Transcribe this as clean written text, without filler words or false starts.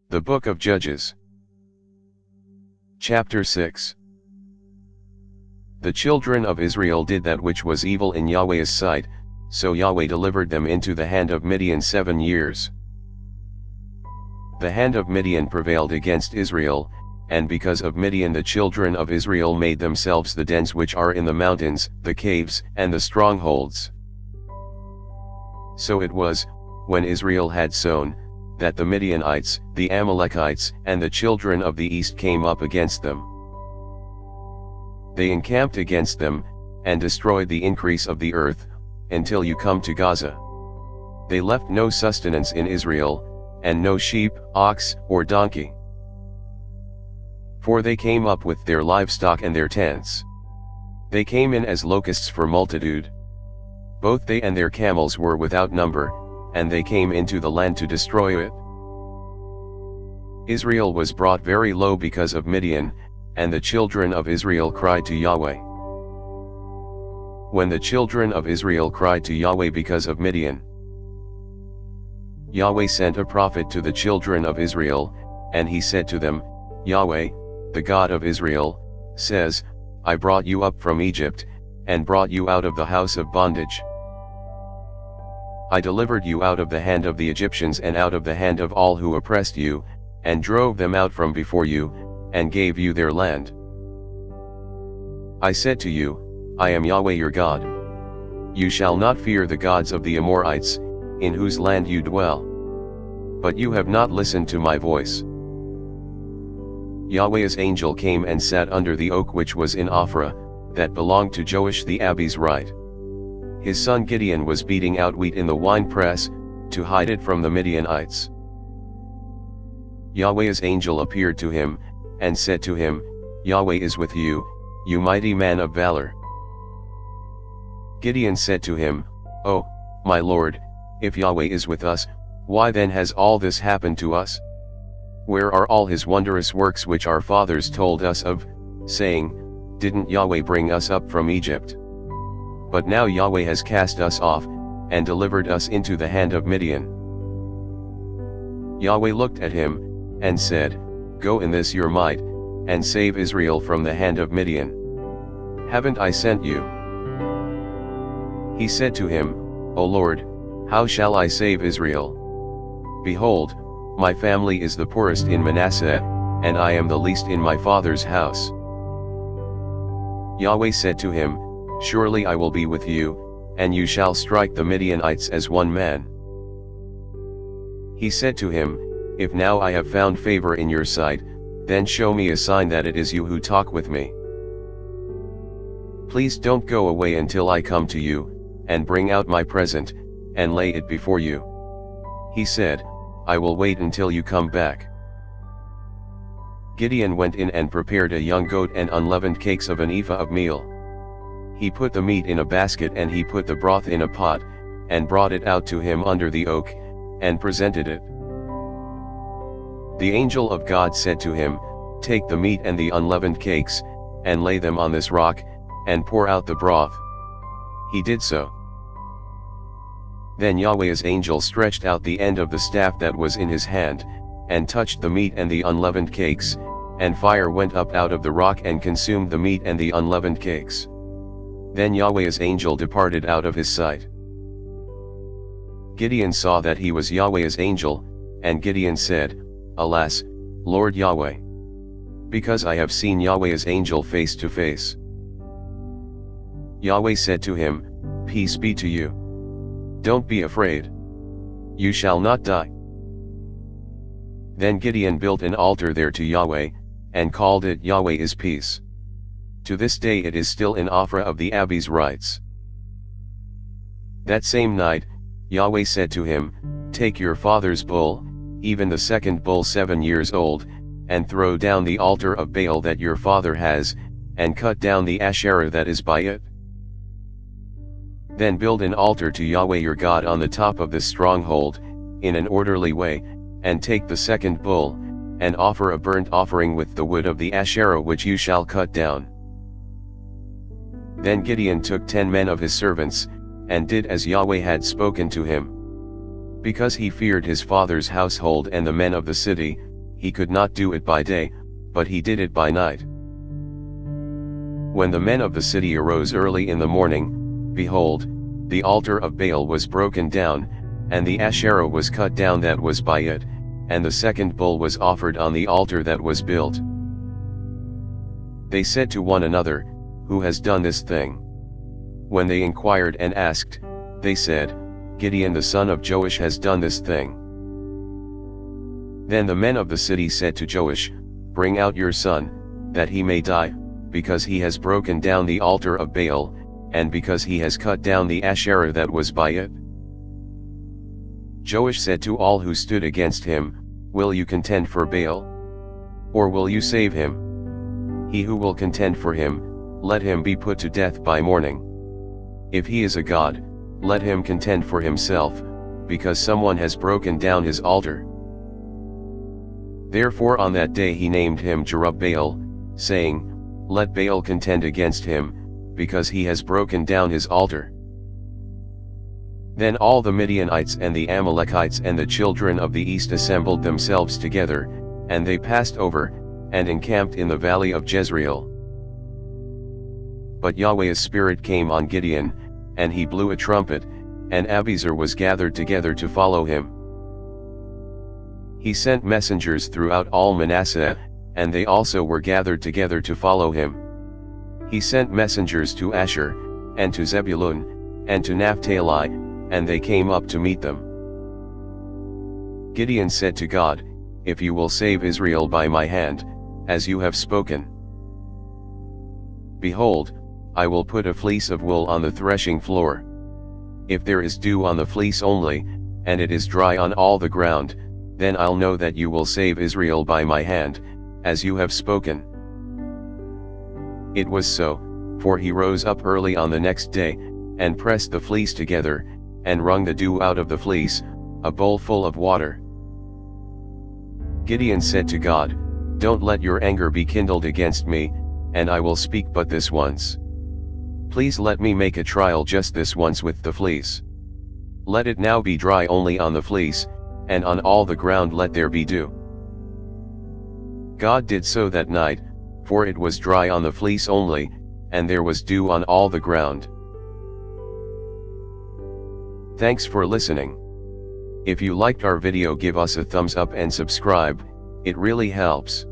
The Book of Judges. Chapter 6. The children of Israel did that which was evil in Yahweh's sight, so Yahweh delivered them into the hand of Midian 7 years. The hand of Midian prevailed against Israel, and because of Midian the children of Israel made themselves the dens which are in the mountains, the caves, and the strongholds. So it was, when Israel had sown, that the Midianites, the Amalekites, and the children of the east came up against them. They encamped against them, and destroyed the increase of the earth, until you come to Gaza. They left no sustenance in Israel, and no sheep, ox, or donkey. For they came up with their livestock and their tents. They came in as locusts for multitude. Both they and their camels were without number, and they came into the land to destroy it. Israel was brought very low because of Midian, and the children of Israel cried to Yahweh. When the children of Israel cried to Yahweh because of Midian, Yahweh sent a prophet to the children of Israel, and he said to them, Yahweh, the God of Israel, says, I brought you up from Egypt, and brought you out of the house of bondage. I delivered you out of the hand of the Egyptians and out of the hand of all who oppressed you, and drove them out from before you, and gave you their land. I said to you, I am Yahweh your God. You shall not fear the gods of the Amorites, in whose land you dwell. But you have not listened to my voice. Yahweh's angel came and sat under the oak which was in Ophrah, that belonged to Joash the Abizrite. His son Gideon was beating out wheat in the winepress, to hide it from the Midianites. Yahweh's angel appeared to him, and said to him, Yahweh is with you, you mighty man of valor. Gideon said to him, Oh, my Lord, if Yahweh is with us, why then has all this happened to us? Where are all his wondrous works which our fathers told us of, saying, Didn't Yahweh bring us up from Egypt? But now Yahweh has cast us off, and delivered us into the hand of Midian. Yahweh looked at him, and said, Go in this your might, and save Israel from the hand of Midian. Haven't I sent you? He said to him, O Lord, how shall I save Israel? Behold, my family is the poorest in Manasseh, and I am the least in my father's house. Yahweh said to him, Surely I will be with you, and you shall strike the Midianites as one man. He said to him, If now I have found favor in your sight, then show me a sign that it is you who talk with me. Please don't go away until I come to you, and bring out my present, and lay it before you. He said, I will wait until you come back. Gideon went in and prepared a young goat and unleavened cakes of an ephah of meal. He put the meat in a basket and he put the broth in a pot, and brought it out to him under the oak, and presented it. The angel of God said to him, Take the meat and the unleavened cakes, and lay them on this rock, and pour out the broth. He did so. Then Yahweh's angel stretched out the end of the staff that was in his hand, and touched the meat and the unleavened cakes, and fire went up out of the rock and consumed the meat and the unleavened cakes. Then Yahweh's angel departed out of his sight. Gideon saw that he was Yahweh's angel, and Gideon said, Alas, Lord Yahweh! Because I have seen Yahweh's angel face to face. Yahweh said to him, Peace be to you. Don't be afraid. You shall not die. Then Gideon built an altar there to Yahweh, and called it Yahweh is Peace. To this day it is still in Ophrah of the Abizrites. That same night, Yahweh said to him, Take your father's bull, even the second bull 7 years old, and throw down the altar of Baal that your father has, and cut down the Asherah that is by it. Then build an altar to Yahweh your God on the top of this stronghold, in an orderly way, and take the second bull, and offer a burnt offering with the wood of the Asherah which you shall cut down. Then Gideon took 10 men of his servants, and did as Yahweh had spoken to him. Because he feared his father's household and the men of the city, he could not do it by day, but he did it by night. When the men of the city arose early in the morning, behold, the altar of Baal was broken down, and the Asherah was cut down that was by it, and the second bull was offered on the altar that was built. They said to one another, "Who has done this thing?" When they inquired and asked, they said, "Gideon the son of Joash has done this thing." Then the men of the city said to Joash, "Bring out your son, that he may die, because he has broken down the altar of Baal, and because he has cut down the Asherah that was by it." Joash said to all who stood against him, "Will you contend for Baal? Or will you save him? He who will contend for him, let him be put to death by morning. If he is a god, let him contend for himself, because someone has broken down his altar." Therefore on that day he named him Jerubbaal, saying, "Let Baal contend against him, because he has broken down his altar." Then all the Midianites and the Amalekites and the children of the east assembled themselves together, and they passed over, and encamped in the valley of Jezreel. But Yahweh's spirit came on Gideon, and he blew a trumpet, and Abiezer was gathered together to follow him. He sent messengers throughout all Manasseh, and they also were gathered together to follow him. He sent messengers to Asher, and to Zebulun, and to Naphtali, and they came up to meet them. Gideon said to God, "If you will save Israel by my hand, as you have spoken, behold, I will put a fleece of wool on the threshing floor. If there is dew on the fleece only, and it is dry on all the ground, then I'll know that you will save Israel by my hand, as you have spoken." It was so, for he rose up early on the next day, and pressed the fleece together, and wrung the dew out of the fleece, a bowl full of water. Gideon said to God, "Don't let your anger be kindled against me, and I will speak but this once. Please let me make a trial just this once with the fleece. Let it now be dry only on the fleece, and on all the ground let there be dew." God did so that night, for it was dry on the fleece only, and there was dew on all the ground. Thanks for listening. If you liked our video, give us a thumbs up and subscribe, it really helps.